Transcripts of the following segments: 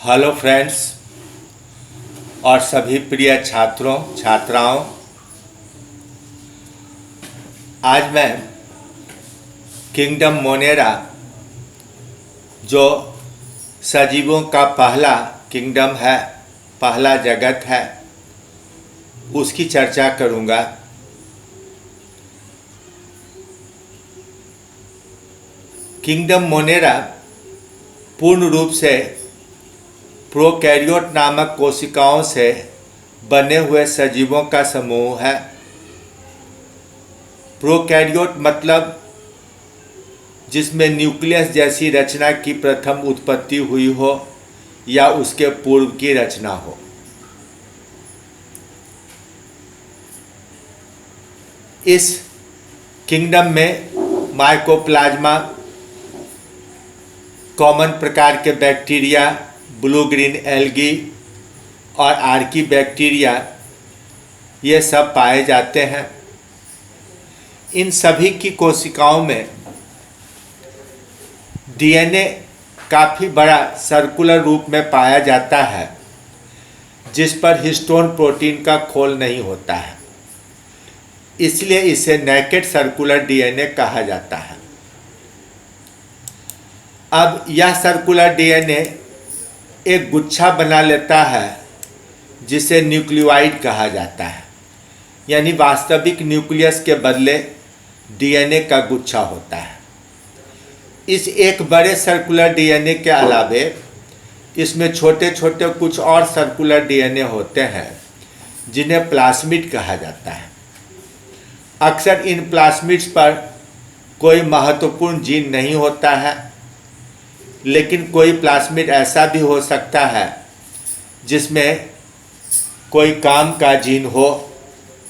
Hello friends और सभी प्रिय छात्रों छात्राओं, आज मैं किंगडम मोनेरा जो सजीवों का पहला किंगडम है, पहला जगत है, उसकी चर्चा करूंगा। किंगडम मोनेरा पूर्ण रूप से प्रोकैरियोट नामक कोशिकाओं से बने हुए सजीवों का समूह है। प्रोकैरियोट मतलब जिसमें न्यूक्लियस जैसी रचना की प्रथम उत्पत्ति हुई हो या उसके पूर्व की रचना हो। इस किंगडम में माइकोप्लाज्मा, कॉमन प्रकार के बैक्टीरिया, ब्लू ग्रीन एल्गी और आर्की बैक्टीरिया ये सब पाए जाते हैं। इन सभी की कोशिकाओं में डीएनए काफ़ी बड़ा सर्कुलर रूप में पाया जाता है, जिस पर हिस्टोन प्रोटीन का खोल नहीं होता है, इसलिए इसे नेकेड सर्कुलर डीएनए कहा जाता है। अब यह सर्कुलर डीएनए एक गुच्छा बना लेता है जिसे न्यूक्लियोइड कहा जाता है, यानी वास्तविक न्यूक्लियस के बदले डीएनए का गुच्छा होता है। इस एक बड़े सर्कुलर डीएनए के अलावे इसमें छोटे छोटे कुछ और सर्कुलर डीएनए होते हैं जिन्हें प्लास्मिड कहा जाता है। अक्सर इन प्लास्मिड्स पर कोई महत्वपूर्ण जीन नहीं होता है, लेकिन कोई प्लास्मिड ऐसा भी हो सकता है जिसमें कोई काम का जीन हो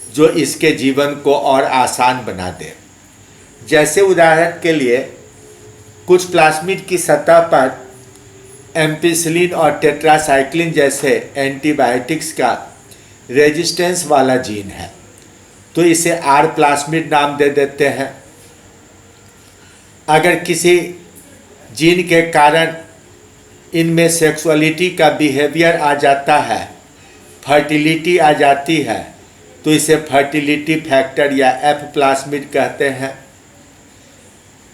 जो इसके जीवन को और आसान बना दे। जैसे उदाहरण के लिए कुछ प्लास्मिड की सतह पर एम्पिसिलिन और टेट्रासाइक्लिन जैसे एंटीबायोटिक्स का रेजिस्टेंस वाला जीन है, तो इसे आर प्लास्मिड नाम दे देते हैं। अगर किसी जीन के कारण इनमें सेक्सुअलिटी का बिहेवियर आ जाता है, फर्टिलिटी आ जाती है, तो इसे फर्टिलिटी फैक्टर या एफ प्लास्मिड कहते हैं।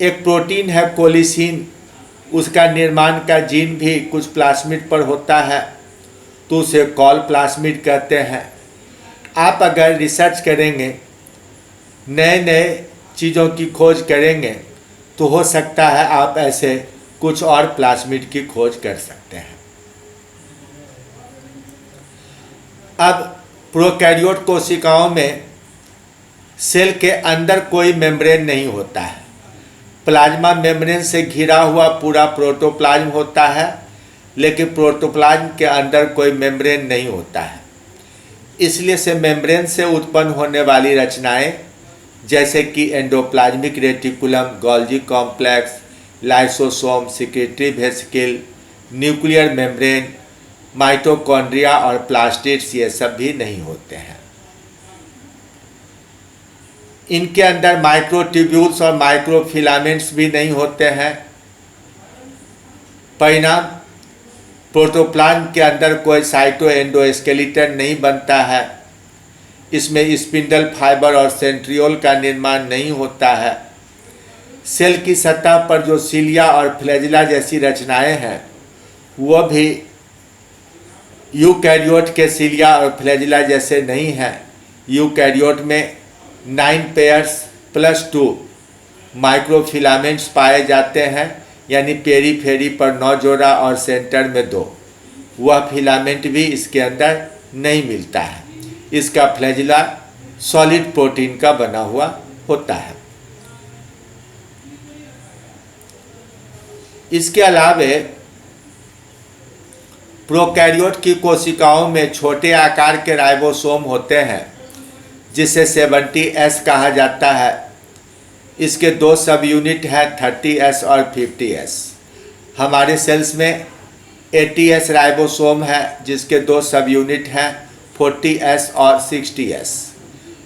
एक प्रोटीन है कोलिसिन, उसका निर्माण का जीन भी कुछ प्लास्मिड पर होता है, तो उसे कॉल प्लास्मिड कहते हैं। आप अगर रिसर्च करेंगे, नए नए चीज़ों की खोज करेंगे, तो हो सकता है आप ऐसे कुछ और प्लास्मिड की खोज कर सकते हैं। अब प्रोकैरियोट कोशिकाओं में सेल के अंदर कोई मेम्ब्रेन नहीं होता है। प्लाज्मा मेम्ब्रेन से घिरा हुआ पूरा प्रोटोप्लाज्म होता है, लेकिन प्रोटोप्लाज्म के अंदर कोई मेम्ब्रेन नहीं होता है। इसलिए से मेम्ब्रेन से उत्पन्न होने वाली रचनाएं जैसे कि endoplasmic reticulum, Golgi complex, lysosome, secretory vesicle, nuclear membrane, mitochondria और प्लास्टिड्स ये सब भी नहीं होते हैं। इनके अंदर माइक्रोट्यूब्यूल्स और माइक्रोफिलामेंट्स भी नहीं होते हैं। परिणाम, प्रोटोप्लाज्म के अंदर कोई साइटोएंडोस्केलेटन नहीं बनता है। इसमें स्पिंडल फाइबर और सेंट्रियोल का निर्माण नहीं होता है। सेल की सतह पर जो सिलिया और फ्लैजिला जैसी रचनाएं हैं, वह भी यूकैरियोट के सिलिया और फ्लैजिला जैसे नहीं हैं। यूकैरियोट में 9 पेयर्स प्लस 2 माइक्रोफिलामेंट्स पाए जाते हैं, यानी पेरीफेरी पर 9 जोड़ा और सेंटर में 2। वह फिलामेंट भी इसके अंदर नहीं मिलता है। इसका फ्लैजिला सॉलिड प्रोटीन का बना हुआ होता है। इसके अलावे प्रोकैरियोट की कोशिकाओं में छोटे आकार के राइबोसोम होते हैं, जिसे 70S कहा जाता है। इसके 2 सब यूनिट हैं, 30S और 50S। हमारे सेल्स में 80S राइबोसोम है, जिसके 2 सब यूनिट हैं, 40S और 60S।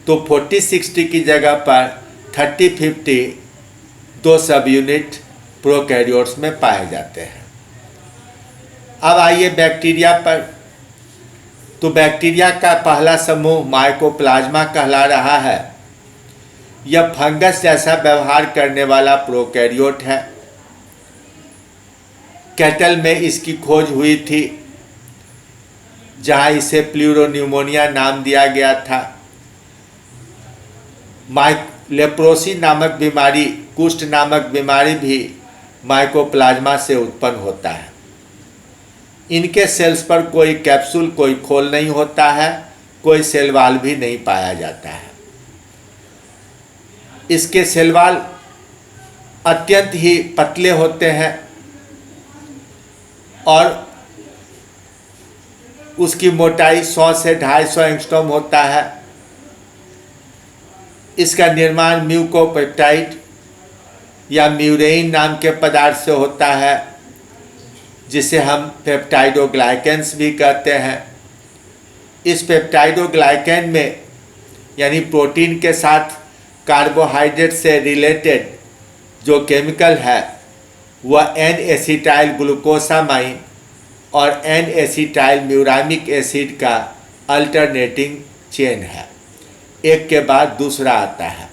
तो 40-60 की जगह पर 30-50 2 सब यूनिट प्रोकैरियोट्स में पाए जाते हैं। अब आइए बैक्टीरिया पर। तो बैक्टीरिया का पहला समूह माइकोप्लाज्मा कहला रहा है। यह फंगस जैसा व्यवहार करने वाला प्रोकैरियोट है। कैटल में इसकी खोज हुई थी, जहां इसे प्लूरोन्यूमोनिया नाम दिया गया था। लेप्रोसी नामक बीमारी, कुष्ठ नामक बीमारी भी माइकोप्लाज्मा से उत्पन्न होता है। इनके सेल्स पर कोई कैप्सूल, कोई खोल नहीं होता है, कोई सेल वाल भी नहीं पाया जाता है। इसके सेल वाल अत्यंत ही पतले होते हैं और उसकी मोटाई 100 से 250 एंगस्ट्रॉम होता है। इसका निर्माण म्यूकोपेप्टाइड या म्यूरेइन नाम के पदार्थ से होता है, जिसे हम पेप्टाइडोग्लाइकेंस भी कहते हैं। इस पेप्टाइडोग्लाइकेन में यानी प्रोटीन के साथ कार्बोहाइड्रेट से रिलेटेड जो केमिकल है वह एन एसिटाइल ग्लूकोसामाइन और एन एसिटाइल म्यूरामिक एसिड का अल्टरनेटिंग चेन है, एक के बाद दूसरा आता है।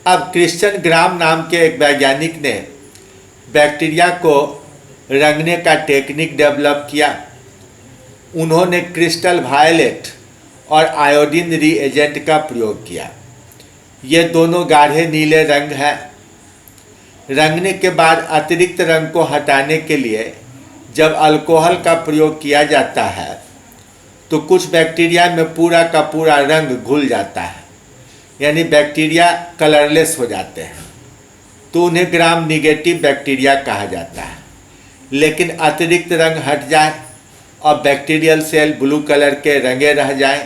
अब क्रिश्चियन ग्राम नाम के एक वैज्ञानिक ने बैक्टीरिया को रंगने का टेक्निक डेवलप किया। उन्होंने क्रिस्टल वायलेट और आयोडीन रिएजेंट का प्रयोग किया। ये दोनों गाढ़े नीले रंग हैं। रंगने के बाद अतिरिक्त रंग को हटाने के लिए जब अल्कोहल का प्रयोग किया जाता है तो कुछ बैक्टीरिया में पूरा का पूरा रंग घुल जाता है, यानी बैक्टीरिया कलरलेस हो जाते हैं, तो उन्हें ग्राम निगेटिव बैक्टीरिया कहा जाता है। लेकिन अतिरिक्त रंग हट जाए और बैक्टीरियल सेल ब्लू कलर के रंगे रह जाएं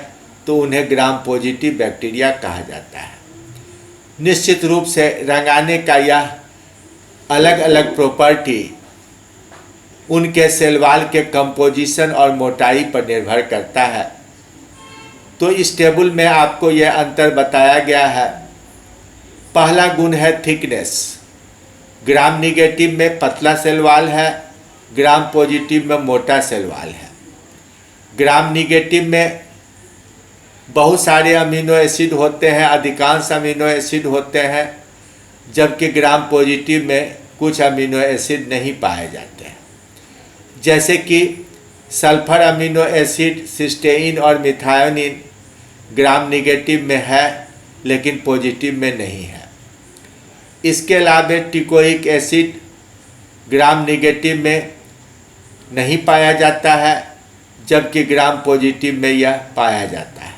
तो उन्हें ग्राम पॉजिटिव बैक्टीरिया कहा जाता है। निश्चित रूप से रंगाने का यह अलग अलग प्रॉपर्टी उनके सेल वाल के कंपोजिशन और मोटाई पर निर्भर करता है। तो इस टेबल में आपको यह अंतर बताया गया है। पहला गुण है थिकनेस। ग्राम निगेटिव में पतला सेल वाल है, ग्राम पॉजिटिव में मोटा सेल वाल है। ग्राम निगेटिव में बहुत सारे अमीनो एसिड होते हैं, अधिकांश अमीनो एसिड होते हैं, जबकि ग्राम पॉजिटिव में कुछ अमीनो एसिड नहीं पाए जाते हैं, जैसे कि सल्फर अमीनो एसिड, सिस्टेइन और मिथायोनिन ग्राम निगेटिव में है लेकिन पॉजिटिव में नहीं है। इसके अलावा टिकोइक एसिड ग्राम निगेटिव में नहीं पाया जाता है, जबकि ग्राम पॉजिटिव में यह पाया जाता है।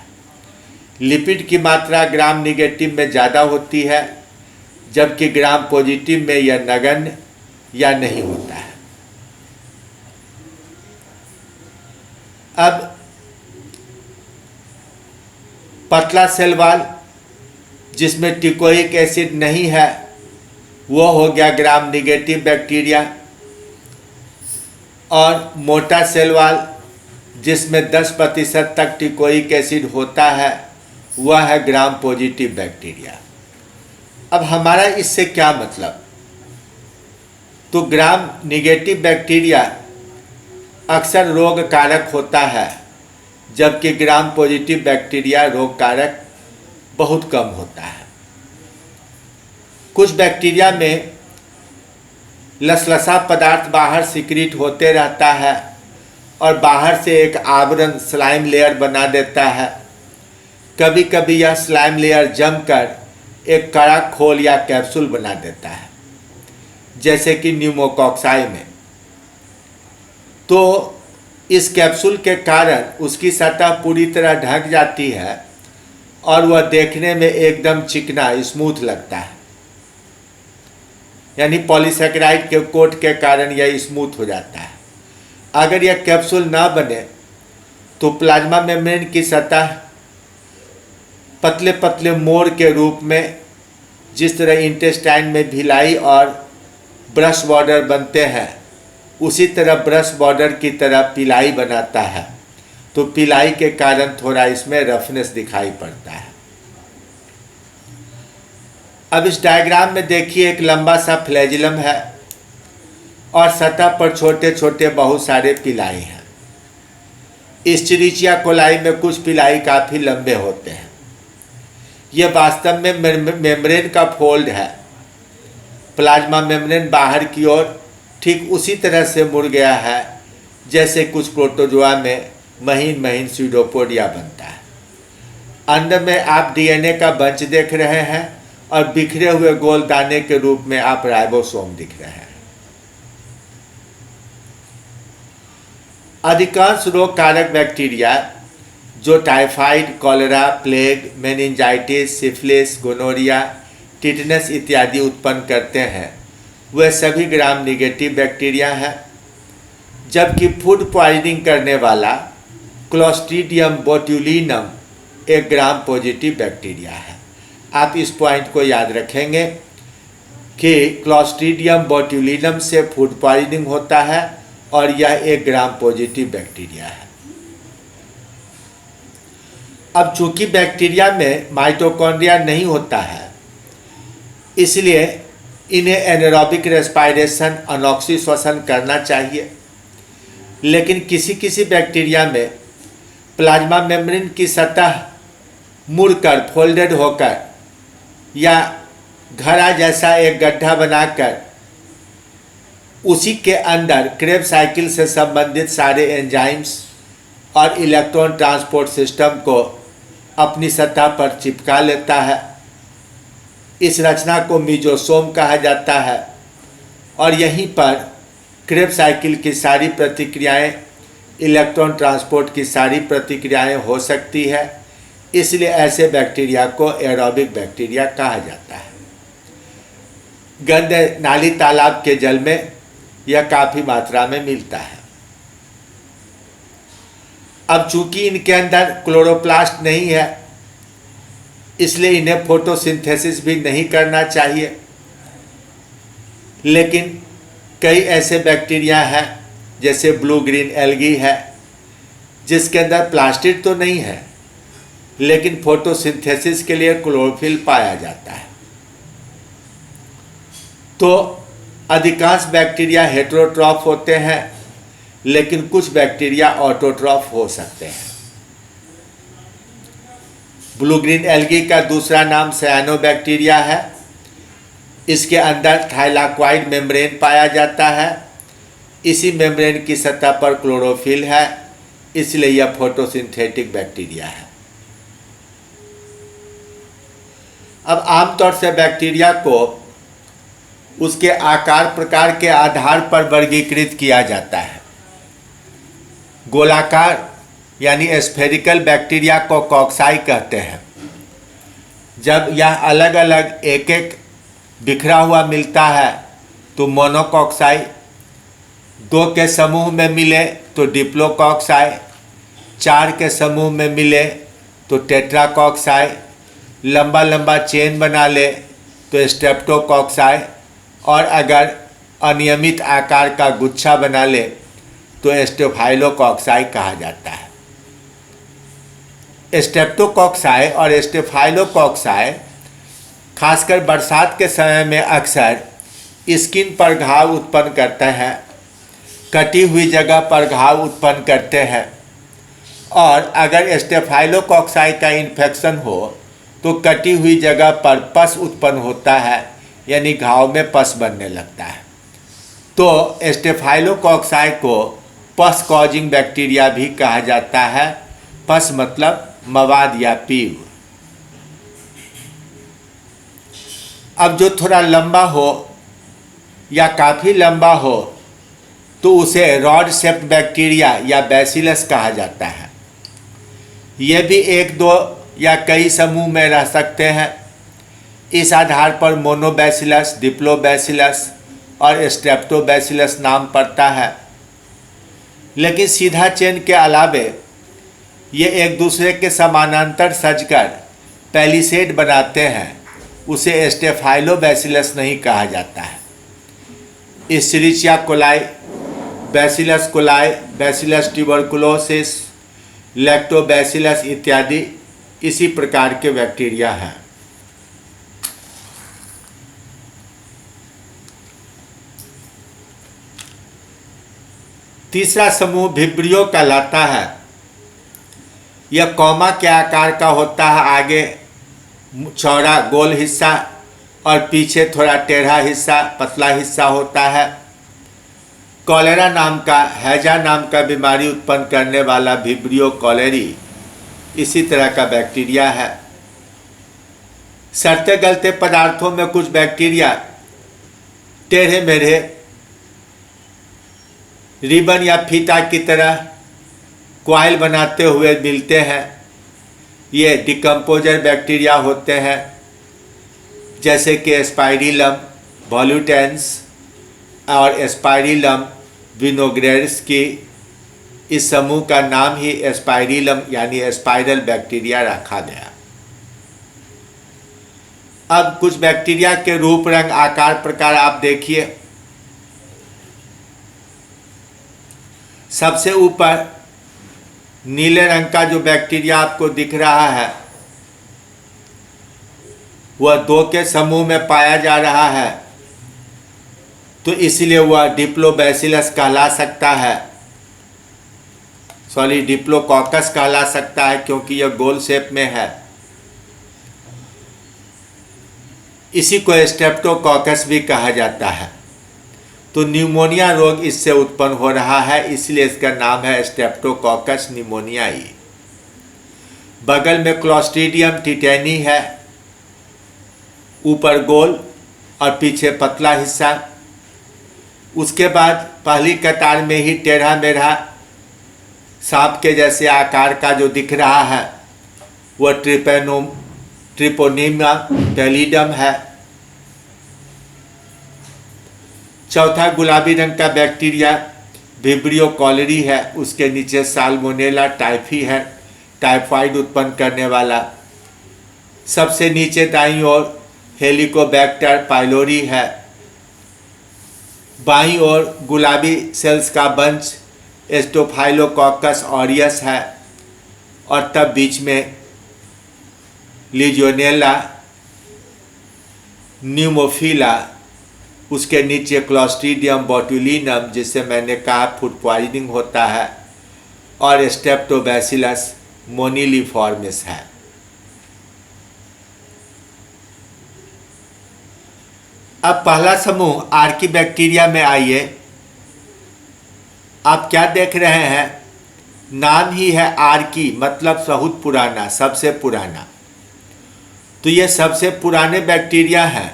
लिपिड की मात्रा ग्राम निगेटिव में ज़्यादा होती है, जबकि ग्राम पॉजिटिव में यह नगण्य या नहीं होता है। अब पतला सेल वाल जिसमें टिकोइक एसिड नहीं है वो हो गया ग्राम निगेटिव बैक्टीरिया, और मोटा सेल वाल जिसमें 10% तक टिकोइक एसिड होता है वह है ग्राम पॉजिटिव बैक्टीरिया। अब हमारा इससे क्या मतलब? तो ग्राम निगेटिव बैक्टीरिया अक्सर रोग कारक होता है, जबकि ग्राम पॉजिटिव बैक्टीरिया रोग कारक बहुत कम होता है। कुछ बैक्टीरिया में लसलसा पदार्थ बाहर सिक्रीट होते रहता है और बाहर से एक आवरण स्लाइम लेयर बना देता है। कभी कभी यह स्लाइम लेयर जमकर एक कड़ा खोल या कैप्सूल बना देता है, जैसे कि न्यूमोकॉक्साई में। तो इस कैप्सूल के कारण उसकी सतह पूरी तरह ढक जाती है और वह देखने में एकदम चिकना स्मूथ लगता है, यानी पॉलीसेकेराइड के कोट के कारण यह स्मूथ हो जाता है। अगर यह कैप्सूल ना बने तो प्लाज्मा मेम्ब्रेन की सतह पतले पतले मोड़ के रूप में, जिस तरह इंटेस्टाइन में भिलाई और ब्रश बॉर्डर बनते हैं, उसी तरह ब्रश बॉर्डर की तरह पिलाई बनाता है। तो पिलाई के कारण थोड़ा इसमें रफनेस दिखाई पड़ता है। अब इस डायग्राम में देखिए एक लंबा सा फ्लैजिलम है और सतह पर छोटे छोटे बहुत सारे पिलाई हैं। इस्चरिचिया कोलाई में कुछ पिलाई काफ़ी लंबे होते हैं। ये वास्तव में मेम्ब्रेन का फोल्ड है। प्लाज्मा मेम्ब्रेन बाहर की ओर ठीक उसी तरह से मुड़ गया है जैसे कुछ प्रोटोजोआ में महीन महीन स्यूडोपोडिया बनता है। अंदर में आप डीएनए का बंच देख रहे हैं और बिखरे हुए गोल दाने के रूप में आप राइबोसोम दिख रहे हैं। अधिकांश रोग कारक बैक्टीरिया जो typhoid, cholera, plague, meningitis, syphilis, gonorrhoea, tetanus इत्यादि उत्पन्न करते हैं वह सभी ग्राम निगेटिव बैक्टीरिया हैं, जबकि फूड पॉइजनिंग करने वाला क्लोस्ट्रीडियम बोट्यूलिनम एक ग्राम पॉजिटिव बैक्टीरिया है। आप इस पॉइंट को याद रखेंगे कि क्लोस्ट्रीडियम बोट्यूलिनम से फूड पॉइजनिंग होता है और यह एक ग्राम पॉजिटिव बैक्टीरिया है। अब चूंकि बैक्टीरिया में माइटोकॉन्ड्रिया नहीं होता है, इसलिए इन्हें एनारोबिक रेस्पायरेशन अनॉक्सी श्वसन करना चाहिए। लेकिन किसी किसी बैक्टीरिया में प्लाज्मा मेम्ब्रेन की सतह मुड़कर फोल्डेड होकर या घड़ा जैसा एक गड्ढा बनाकर उसी के अंदर क्रेब्स साइकिल से संबंधित सारे एंजाइम्स और इलेक्ट्रॉन ट्रांसपोर्ट सिस्टम को अपनी सतह पर चिपका लेता है। इस रचना को मीजोसोम कहा जाता है और यहीं पर क्रेब्स साइकिल की सारी प्रतिक्रियाएं, इलेक्ट्रॉन ट्रांसपोर्ट की सारी प्रतिक्रियाएं हो सकती है। इसलिए ऐसे बैक्टीरिया को एरोबिक बैक्टीरिया कहा जाता है। गंदे नाली तालाब के जल में यह काफ़ी मात्रा में मिलता है। अब चूंकि इनके अंदर क्लोरोप्लास्ट नहीं है, इसलिए इन्हें फोटोसिंथेसिस भी नहीं करना चाहिए। लेकिन कई ऐसे बैक्टीरिया हैं जैसे ब्लू ग्रीन एल्गी है जिसके अंदर प्लास्टिड तो नहीं है, लेकिन फोटोसिंथेसिस के लिए क्लोरोफिल पाया जाता है। तो अधिकांश बैक्टीरिया हेटेरोट्रॉफ होते हैं, लेकिन कुछ बैक्टीरिया ऑटोट्रॉफ हो सकते हैं। ब्लू ग्रीन एल्गी का दूसरा नाम साइनोबैक्टीरिया है। इसके अंदर थाइलाक्वाइड मेम्ब्रेन पाया जाता है। इसी मेम्ब्रेन की सतह पर क्लोरोफिल है, इसलिए यह फोटोसिंथेटिक बैक्टीरिया है। अब आमतौर से बैक्टीरिया को उसके आकार प्रकार के आधार पर वर्गीकृत किया जाता है। गोलाकार यानी स्फेरिकल बैक्टीरिया को कॉक्साई कहते हैं। जब यह अलग अलग एक एक बिखरा हुआ मिलता है तो मोनोकॉक्साई, दो के समूह में मिले तो डिप्लोकॉक्साई, चार के समूह में मिले तो टेट्राकॉक्साई, लंबा लंबा चेन बना ले तो स्ट्रेप्टोकॉक्साई, और अगर अनियमित आकार का गुच्छा बना ले तो स्टेफाइलोकॉक्साई कहा जाता है। स्ट्रेप्टोकॉक्साई और स्टेफाइलोकॉक्साई खासकर बरसात के समय में अक्सर स्किन पर घाव उत्पन्न करते हैं, कटी हुई जगह पर घाव उत्पन्न करते हैं, और अगर स्टेफाइलोकॉक्साई का इन्फेक्शन हो तो कटी हुई जगह पर पस उत्पन्न होता है, यानी घाव में पस बनने लगता है। तो स्टेफाइलोकॉक्साई को पस कॉजिंग बैक्टीरिया भी कहा जाता है। पस मतलब मवाद या पीव। अब जो थोड़ा लंबा हो या काफ़ी लंबा हो तो उसे रॉड शेप्ड बैक्टीरिया या बैसिलस कहा जाता है। ये भी एक दो या कई समूह में रह सकते हैं। इस आधार पर मोनोबैसिलस, डिप्लोबैसिलस और स्ट्रेप्टोबैसिलस नाम पड़ता है। लेकिन सीधा चेन के अलावे ये एक दूसरे के समानांतर सजकर पैलिसेड बनाते हैं, उसे स्टेफाइलोबैसिलस नहीं कहा जाता है। Escherichia coli, Bacillus coli, Bacillus tuberculosis, Lactobacillus इत्यादि इसी प्रकार के बैक्टीरिया हैं। तीसरा समूह विब्रियो कहलाता है। यह कॉमा के आकार का होता है, आगे चौड़ा गोल हिस्सा और पीछे थोड़ा टेढ़ा हिस्सा, पतला हिस्सा होता है। कॉलेरा नाम का, हैजा नाम का बीमारी उत्पन्न करने वाला विब्रियो कॉलेरी इसी तरह का बैक्टीरिया है। सड़ते गलते पदार्थों में कुछ बैक्टीरिया टेढ़े मेढ़े रिबन या फीता की तरह क्वाइल बनाते हुए मिलते हैं। ये डिकम्पोजर बैक्टीरिया होते हैं, जैसे कि एस्पाइरिलम वॉल्यूटेंस और एस्पाइरिलम विनोग्रेरिस की। इस समूह का नाम ही एस्पाइरिलम यानी एस्पाइरल बैक्टीरिया रखा गया। अब कुछ बैक्टीरिया के रूप, रंग, आकार, प्रकार आप देखिए। सबसे ऊपर नीले रंग का जो बैक्टीरिया आपको दिख रहा है वह 2 के समूह में पाया जा रहा है, तो इसलिए वह डिप्लोबैसिलस कहला सकता है, डिप्लोकॉकस कहला सकता है, क्योंकि यह गोल शेप में है। इसी को स्ट्रेप्टोकॉकस भी कहा जाता है। तो न्यूमोनिया रोग इससे उत्पन्न हो रहा है, इसलिए इसका नाम है स्ट्रेप्टोकॉकस निमोनियाई। बगल में क्लोस्ट्रीडियम टिटेनी है, ऊपर गोल और पीछे पतला हिस्सा। उसके बाद पहली कतार में ही टेढ़ा मेढ़ा सांप के जैसे आकार का जो दिख रहा है वह ट्रिपोनिमा पैलिडम है। चौथा गुलाबी रंग का बैक्टीरिया विब्रियो कॉलेरी है, उसके नीचे साल्मोनेला टाइफी है, टाइफाइड उत्पन्न करने वाला। सबसे नीचे दाईं ओर हेलिकोबैक्टर पाइलोरी है। बाईं ओर गुलाबी सेल्स का बंच स्टोफाइलोकॉकस ऑरियस है, और तब बीच में लीजियोनेला न्यूमोफिला, उसके नीचे क्लोस्ट्रीडियम बोटुलिनम जिससे मैंने कहा फूड पॉइजनिंग होता है, और स्ट्रेप्टोबैसिलस मोनिलिफॉर्मिस है। अब पहला समूह आर्की बैक्टीरिया में आइए। आप क्या देख रहे हैं, नाम ही है आर्की, मतलब बहुत पुराना, सबसे पुराना। तो ये सबसे पुराने बैक्टीरिया हैं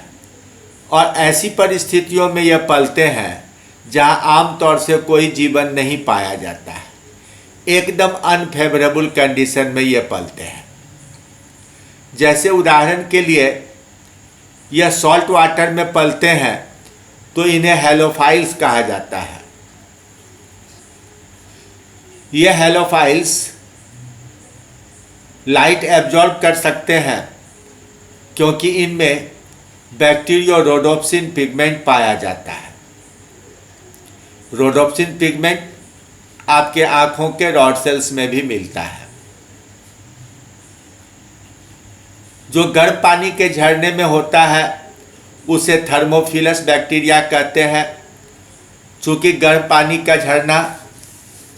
और ऐसी परिस्थितियों में ये पलते हैं जहां आमतौर से कोई जीवन नहीं पाया जाता है। एकदम अनफेवरेबल कंडीशन में ये पलते हैं। जैसे उदाहरण के लिए यह सॉल्ट वाटर में पलते हैं तो इन्हें हेलोफाइल्स कहा जाता है। ये हेलोफाइल्स लाइट एब्जॉर्ब कर सकते हैं क्योंकि इनमें बैक्टीरियोरोडोप्सिन पिगमेंट पाया जाता है। रोडोप्सिन पिगमेंट आपके आँखों के रॉड सेल्स में भी मिलता है। जो गर्म पानी के झरने में होता है उसे थर्मोफिलस बैक्टीरिया कहते हैं। चूँकि गर्म पानी का झरना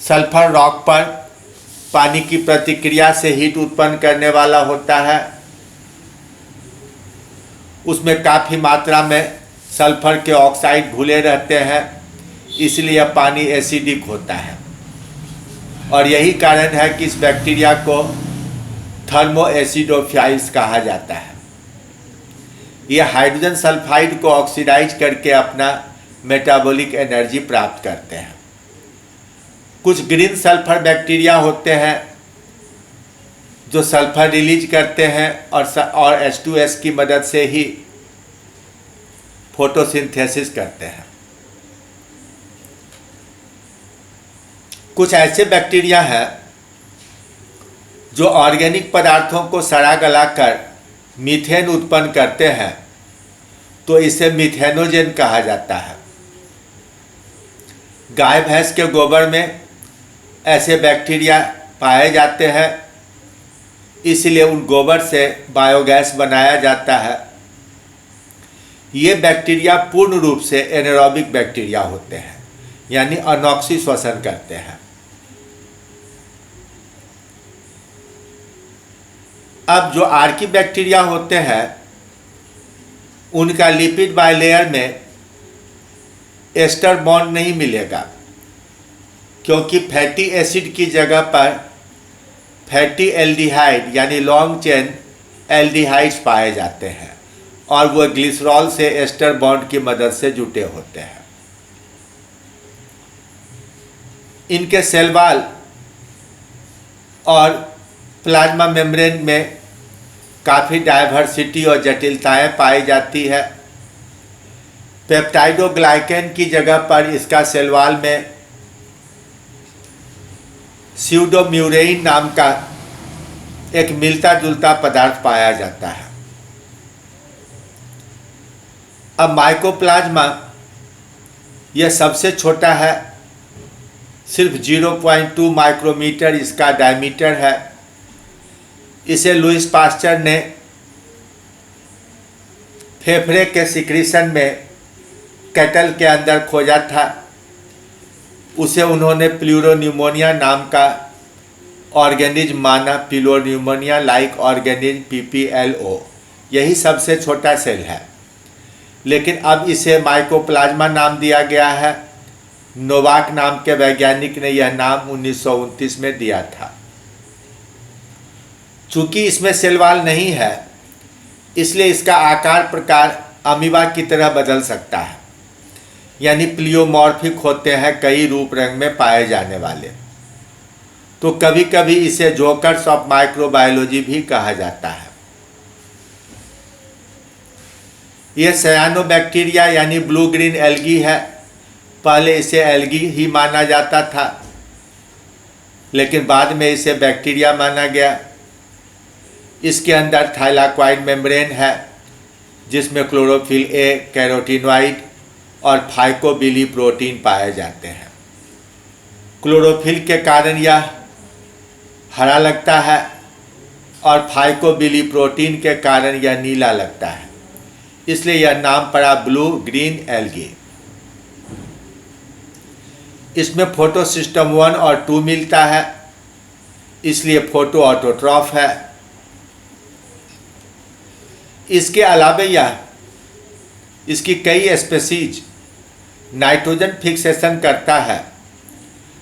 सल्फर रॉक पर पानी की प्रतिक्रिया से हीट उत्पन्न करने वाला होता है, उसमें काफ़ी मात्रा में सल्फर के ऑक्साइड घुले रहते हैं, इसलिए पानी एसिडिक होता है। और यही कारण है कि इस बैक्टीरिया को थर्मो एसिडोफाइल्स कहा जाता है। ये हाइड्रोजन सल्फाइड को ऑक्सीडाइज करके अपना मेटाबॉलिक एनर्जी प्राप्त करते हैं। कुछ ग्रीन सल्फर बैक्टीरिया होते हैं जो सल्फर रिलीज करते हैं और H2S की मदद से ही फोटोसिंथेसिस करते हैं। कुछ ऐसे बैक्टीरिया हैं जो ऑर्गेनिक पदार्थों को सड़ा गलाकर मीथेन उत्पन्न करते हैं, तो इसे मीथेनोजेन कहा जाता है। गाय भैंस के गोबर में ऐसे बैक्टीरिया पाए जाते हैं, इसलिए उन गोबर से बायोगैस बनाया जाता है। ये बैक्टीरिया पूर्ण रूप से एनारोबिक बैक्टीरिया होते हैं, यानी अनॉक्सी श्वसन करते हैं। अब जो आर्की बैक्टीरिया होते हैं उनका लिपिड बाइलेयर में एस्टर बॉन्ड नहीं मिलेगा, क्योंकि फैटी एसिड की जगह पर फैटी एल्डिहाइड यानी लॉन्ग चेन एल्डिहाइड्स पाए जाते हैं और वो ग्लिसरॉल से एस्टर बॉन्ड की मदद से जुटे होते हैं। इनके सेल वॉल और प्लाज्मा मेम्ब्रेन में काफ़ी डाइवर्सिटी और जटिलताएं पाई जाती है। पेप्टाइडोग्लाइकेन की जगह पर इसका सेल वॉल में स्यूडोम्यूरेइन नाम का एक मिलता जुलता पदार्थ पाया जाता है। अब माइकोप्लाज्मा यह सबसे छोटा है, सिर्फ 0.2 माइक्रोमीटर इसका डायमीटर है। इसे लुईस पास्चर ने फेफड़े के सिक्रीशन में कैटल के अंदर खोजा था। उसे उन्होंने प्लूरोन्यूमोनिया नाम का ऑर्गेनिज्म माना, प्लूरोन्यूमोनिया लाइक ऑर्गेनिज्म PPLO, यही सबसे छोटा सेल है। लेकिन अब इसे माइकोप्लाज्मा नाम दिया गया है। नोवाक नाम के वैज्ञानिक ने यह नाम 1929 में दिया था। चूंकि इसमें सेल वॉल नहीं है, इसलिए इसका आकार प्रकार अमीबा की तरह बदल सकता है, यानी प्लियोमॉर्फिक होते हैं कई रूप रंग में पाए जाने वाले। तो कभी कभी इसे जोकर्स ऑफ माइक्रोबायोलॉजी भी कहा जाता है। यह सयानोबैक्टीरिया यानी ब्लू ग्रीन एल्गी है। पहले इसे एल्गी ही माना जाता था, लेकिन बाद में इसे बैक्टीरिया माना गया। इसके अंदर थाइलाक्वाइड मेम्ब्रेन है, जिसमें क्लोरोफिल ए, कैरोटीनॉइड और फाइकोबिली प्रोटीन पाए जाते हैं। क्लोरोफिल के कारण यह हरा लगता है और फाइकोबिली प्रोटीन के कारण यह नीला लगता है, इसलिए यह नाम पड़ा ब्लू ग्रीन एल्गी। इसमें फोटो सिस्टम 1 और 2 मिलता है, इसलिए फोटो ऑटोट्रॉफ है। इसके अलावा यह इसकी कई स्पेसीज नाइट्रोजन फिक्सेशन करता है,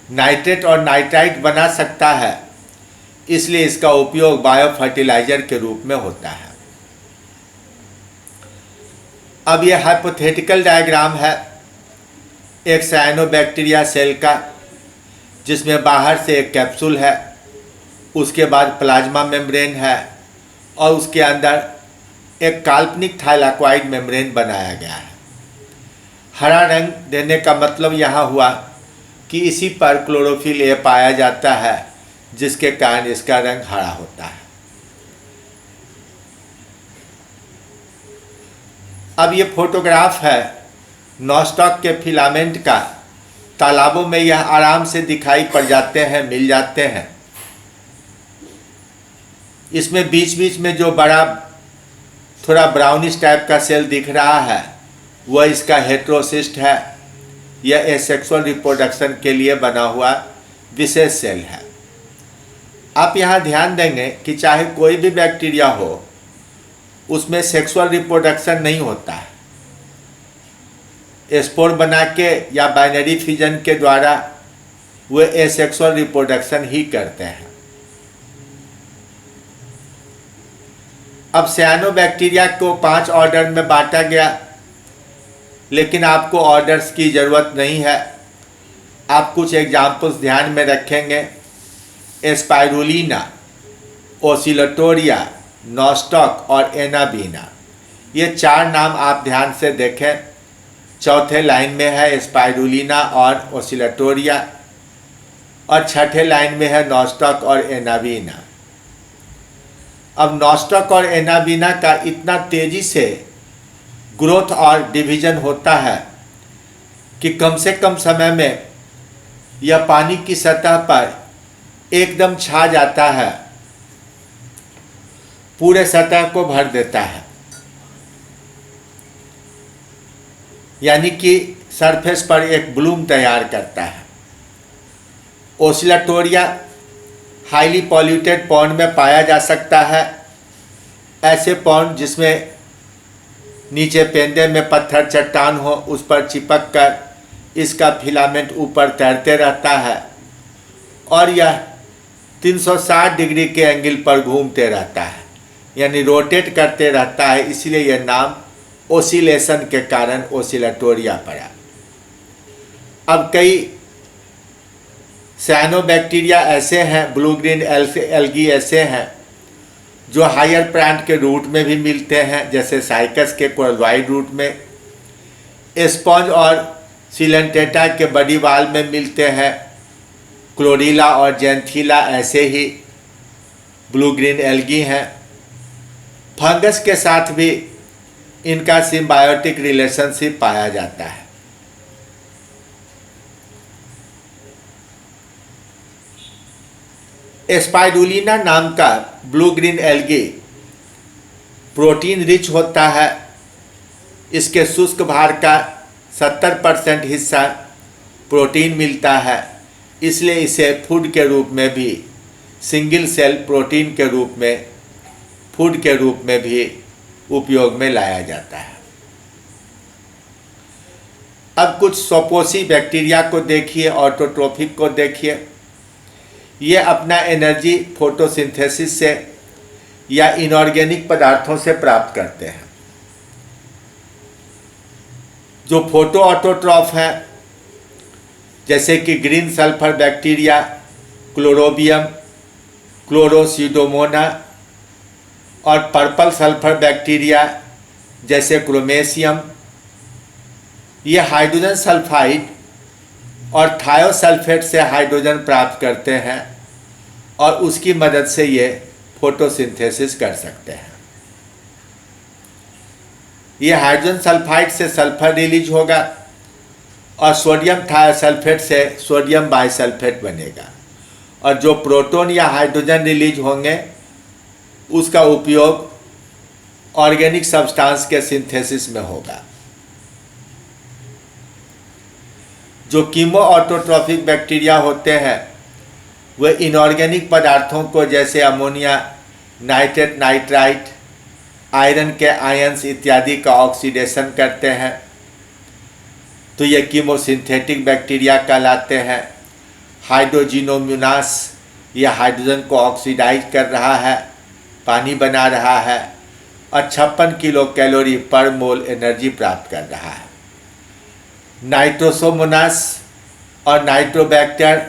नाइट्रेट और नाइट्राइट बना सकता है, इसलिए इसका उपयोग बायो फर्टिलाइजर के रूप में होता है। अब यह हाइपोथेटिकल डायग्राम है एक साइनोबैक्टीरिया सेल का, जिसमें बाहर से एक कैप्सूल है, उसके बाद प्लाज्मा मेम्ब्रेन है और उसके अंदर एक काल्पनिक थाइलाक्वाइड मेम्ब्रेन बनाया गया है। हरा रंग देने का मतलब यहाँ हुआ कि इसी पर क्लोरोफिल ए पाया जाता है, जिसके कारण इसका रंग हरा होता है। अब ये फोटोग्राफ है नॉस्टॉक के फिलामेंट का। तालाबों में यह आराम से दिखाई पड़ जाते हैं, मिल जाते हैं। इसमें बीच बीच में जो बड़ा थोड़ा ब्राउनिश टाइप का सेल दिख रहा है वह इसका हेटेरोसिस्ट है। यह एसेक्सुअल रिप्रोडक्शन के लिए बना हुआ विशेष सेल है। आप यहाँ ध्यान देंगे कि चाहे कोई भी बैक्टीरिया हो, उसमें सेक्सुअल रिप्रोडक्शन नहीं होता है। स्पोर बना के या बाइनरी फिजन के द्वारा वे एसेक्सुअल रिप्रोडक्शन ही करते हैं। अब साइनोबैक्टीरिया को 5 ऑर्डर में बांटा गया, लेकिन आपको ऑर्डर्स की ज़रूरत नहीं है। आप कुछ एग्जाम्पल्स ध्यान में रखेंगे। स्पाइरुलिना, ओसिलेटोरिया, नॉस्टॉक और एनाबीना, ये 4 नाम आप ध्यान से देखें। चौथे लाइन में है स्पाइरुलिना और ओसिलेटोरिया और छठे लाइन में है नॉस्टॉक और एनाबीना। अब नॉस्टॉक और एनाबीना का इतना तेज़ी से ग्रोथ और डिवीज़न होता है कि कम से कम समय में यह पानी की सतह पर एकदम छा जाता है, पूरे सतह को भर देता है। यानी कि सरफेस पर एक ब्लूम तैयार करता है। ओसिलेटोरिया हाईली पॉल्यूटेड पॉन्ड में पाया जा सकता है। ऐसे पॉन्ड जिसमें नीचे पेंदे में पत्थर चट्टान हो, उस पर चिपक कर इसका फिलामेंट ऊपर तैरते रहता है और यह 360 डिग्री के एंगल पर घूमते रहता है, यानी रोटेट करते रहता है। इसलिए यह नाम ओसिलेशन के कारण ओसिलेटोरिया पड़ा। अब कई साइनोबैक्टीरिया ऐसे हैं, ब्लू ग्रीन एल्गी ऐसे हैं जो हायर प्लांट के रूट में भी मिलते हैं, जैसे साइकस के कोरलॉइड रूट में, स्पॉन्ज और सिलेंटेटा के बड़ी वाल में मिलते हैं, क्लोरीला और जेंथीला ऐसे ही ब्लू ग्रीन एल्गी हैं। फंगस के साथ भी इनका सिम्बायोटिक रिलेशनशिप पाया जाता है। स्पाइरुलिना नाम का blue green algae protein rich होता है। इसके शुष्क भार का 70% हिस्सा प्रोटीन मिलता है, इसलिए इसे फूड के रूप में भी, सिंगल सेल प्रोटीन के रूप में, फूड के रूप में भी उपयोग में लाया जाता है। अब कुछ सोपोसी बैक्टीरिया को देखिए, ऑटोट्रोफिक को देखिए। ये अपना एनर्जी फोटोसिंथेसिस से या इनऑर्गेनिक पदार्थों से प्राप्त करते हैं। जो फोटो ऑटोट्रॉफ हैं, जैसे कि ग्रीन सल्फर बैक्टीरिया, क्लोरोबियम, क्लोरोसीडोमोना, और पर्पल सल्फर बैक्टीरिया जैसे क्रोमेशियम, ये हाइड्रोजन सल्फाइड और थायोसल्फेट से हाइड्रोजन प्राप्त करते हैं और उसकी मदद से ये फोटोसिंथेसिस कर सकते हैं। ये हाइड्रोजन सल्फाइड से सल्फर रिलीज होगा और सोडियम थायोसल्फेट से सोडियम बाइसल्फेट बनेगा, और जो प्रोटॉन या हाइड्रोजन रिलीज होंगे उसका उपयोग ऑर्गेनिक सब्सटेंस के सिंथेसिस में होगा। जो कीमो ऑटोट्रॉफिक बैक्टीरिया होते हैं वे इनऑर्गेनिक पदार्थों को, जैसे अमोनिया, नाइट्रेट, नाइट्राइट, आयरन के आयंस इत्यादि का ऑक्सीडेशन करते हैं, तो ये कीमोसिंथेटिक बैक्टीरिया कहलाते हैं। हाइड्रोजिनोमोनास यह हाइड्रोजन को ऑक्सीडाइज कर रहा है, पानी बना रहा है और 56 किलो कैलोरी पर मोल एनर्जी प्राप्त कर रहा है। नाइट्रोसोमोनास और नाइट्रोबैक्टर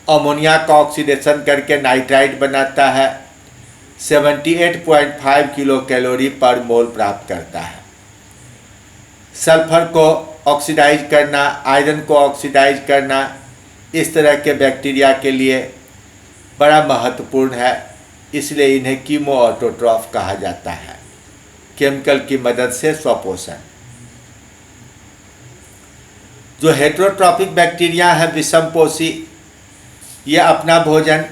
अमोनिया का ऑक्सीडेशन करके नाइट्राइट बनाता है, 78.5 किलो कैलोरी पर मोल प्राप्त करता है। सल्फर को ऑक्सीडाइज करना, आयरन को ऑक्सीडाइज करना इस तरह के बैक्टीरिया के लिए बड़ा महत्वपूर्ण है, इसलिए इन्हें कीमो ऑटोट्रॉफ कहा जाता है, केमिकल की मदद से स्वपोषण। जो हेटेरोट्रॉफिक बैक्टीरिया है, विषमपोषी, ये अपना भोजन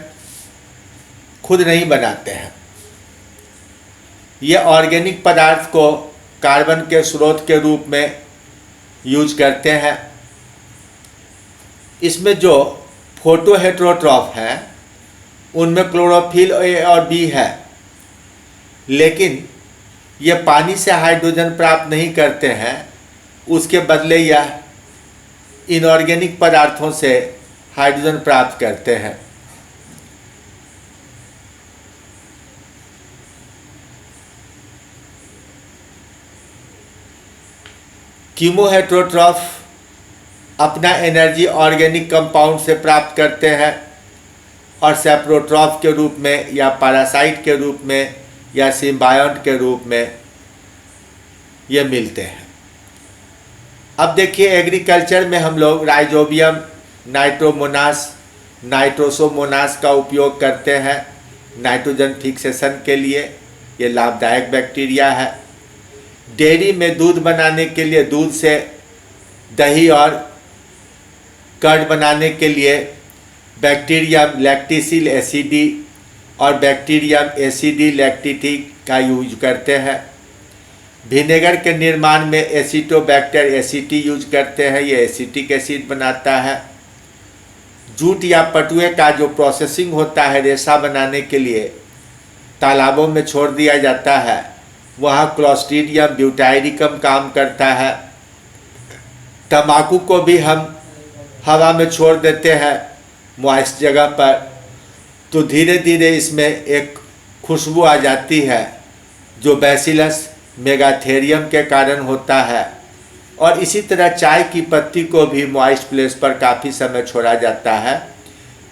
खुद नहीं बनाते हैं। ये ऑर्गेनिक पदार्थ को कार्बन के स्रोत के रूप में यूज करते हैं। इसमें जो फोटो हेटेरोट्रॉफ हैं उनमें क्लोरोफिल ए और बी है, लेकिन ये पानी से हाइड्रोजन प्राप्त नहीं करते हैं, उसके बदले यह इनऑर्गेनिक पदार्थों से हाइड्रोजन प्राप्त करते हैं। कीमोहेटेरोट्रॉफ अपना एनर्जी ऑर्गेनिक कंपाउंड से प्राप्त करते हैं और सेप्रोट्रॉफ के रूप में या पैरासाइट के रूप में या सिम्बायोंट के रूप में ये मिलते हैं। अब देखिए, एग्रीकल्चर में हम लोग राइजोबियम, नाइट्रोमोनास, नाइट्रोसोमोनास का उपयोग करते हैं नाइट्रोजन फिक्सेशन के लिए। ये लाभदायक बैक्टीरिया है। डेयरी में दूध बनाने के लिए, दूध से दही और कर्ड बनाने के लिए बैक्टीरियम लैक्टिसिल एसिडी और बैक्टीरियम एसिडी लैक्टिटी का यूज करते हैं। विनेगर के निर्माण में एसिटोबैक्टर एसिटी यूज करते हैं, ये एसिटिक एसिड बनाता है। जूट या पटुए का जो प्रोसेसिंग होता है रेशा बनाने के लिए तालाबों में छोड़ दिया जाता है, वहाँ क्लोस्ट्रीडियम ब्यूटाइरिकम काम करता है। तंबाकू को भी हम हवा में छोड़ देते हैं मॉइस्ट जगह पर, तो धीरे धीरे इसमें एक खुशबू आ जाती है जो बैसिलस मेगाथेरियम के कारण होता है। और इसी तरह चाय की पत्ती को भी मॉइस्ट प्लेस पर काफ़ी समय छोड़ा जाता है,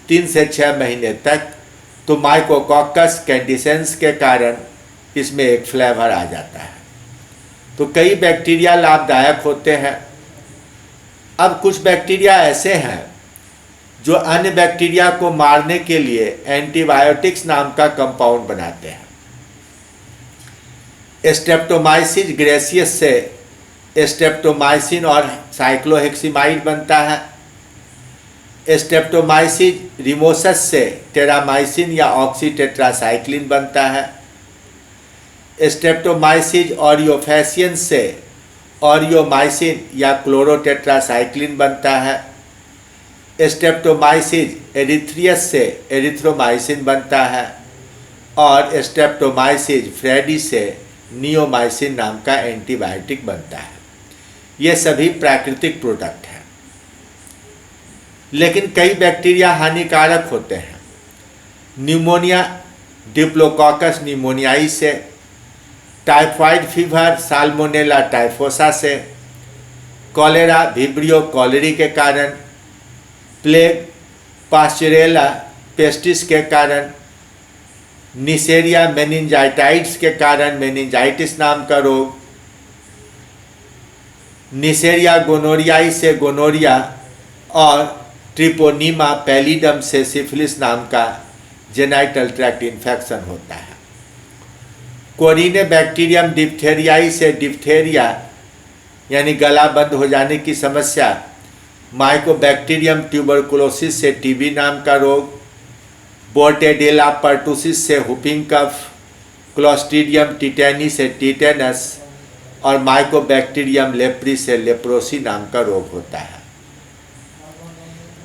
3 से 6 महीने तक, तो माइकोकॉकस कैंडिसेंस के कारण इसमें एक फ्लेवर आ जाता है। तो कई बैक्टीरिया लाभदायक होते हैं। अब कुछ बैक्टीरिया ऐसे हैं जो अन्य बैक्टीरिया को मारने के लिए एंटीबायोटिक्स नाम का कंपाउंड बनाते हैं। स्ट्रेप्टोमाइसिस ग्रेसियस से स्ट्रेप्टोमाइसिन और साइक्लोहेक्सिमाइड बनता है। स्ट्रेप्टोमाइसिस रिमोसस से टेरामाइसिन या ऑक्सीटेट्रासाइक्लिन बनता है। स्ट्रेप्टोमाइसिस ऑरियोफैसियन से ऑरियोमाइसिन या क्लोरोटेट्रासाइक्लिन बनता है। स्ट्रेप्टोमाइसिस एरिथ्रियस से एरिथ्रोमाइसिन बनता है और स्ट्रेप्टोमाइसिस फ्रेडी से नियोमाइसिन नाम का एंटीबायोटिक बनता है। ये सभी प्राकृतिक प्रोडक्ट हैं, लेकिन कई बैक्टीरिया हानिकारक होते हैं। न्यूमोनिया डिप्लोकोकस न्यूमोनियाई से, टाइफाइड फीवर साल्मोनेला टाइफोसा से, कॉलेरा विब्रियो कॉलेरी के कारण, प्लेग पास्चुरेला पेस्टिस के कारण, निसेरिया मेनिंजाइटाइड्स के कारण मेनिंजाइटिस नाम का रोग, निसेरिया गोनोरियाई से गोनोरिया और ट्रिपोनीमा पैलिडम से सिफिलिस नाम का जेनाइटल ट्रैक्ट इन्फेक्शन होता है। कोरिने बैक्टीरियम डिप्थेरियाई से डिप्थेरिया यानी गला बंद हो जाने की समस्या, माइकोबैक्टीरियम ट्यूबरकुलोसिस से टीबी नाम का रोग, बोर्टेडेला पर्टुसिस से हुपिंग कफ, क्लोस्ट्रीडियम टिटेनी से टिटेनस और माइकोबैक्टीरियम लेप्री से लेप्रोसी नाम का रोग होता है।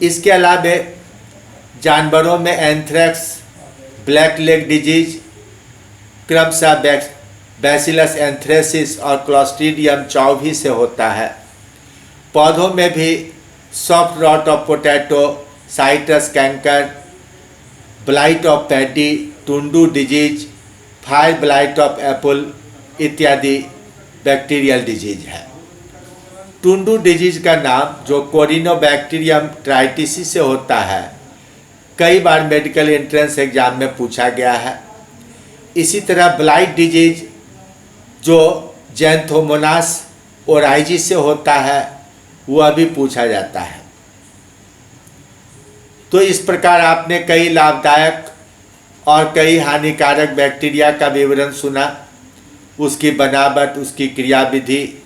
इसके अलावा जानवरों में एंथ्रेक्स, ब्लैक लेग डिजीज, क्रमशः बैसिलस एंथ्रेसिस और क्लोस्ट्रीडियम चौभी से होता है। पौधों में भी soft rot of potato, citrus canker, blight of paddy, tundu disease, fire blight of apple इत्यादि बैक्टीरियल डिजीज है। टुंडू डिजीज का नाम जो कोरिनोबैक्टीरियम ट्राइटिसी से होता है, कई बार मेडिकल एंट्रेंस एग्जाम में पूछा गया है। इसी तरह ब्लाइट डिजीज जो जैंथोमोनास ओराइजी से होता है, वह भी पूछा जाता है। तो इस प्रकार आपने कई लाभदायक और कई हानिकारक बैक्टीरिया का विवरण सुना, उसकी बनावट, उसकी क्रियाविधि,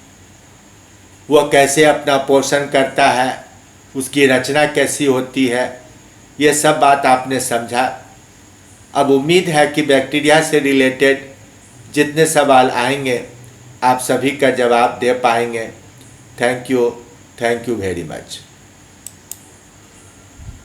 वह कैसे अपना पोषण करता है, उसकी रचना कैसी होती है, ये सब बात आपने समझा। अब उम्मीद है कि बैक्टीरिया से रिलेटेड जितने सवाल आएंगे आप सभी का जवाब दे पाएंगे। Thank you very much.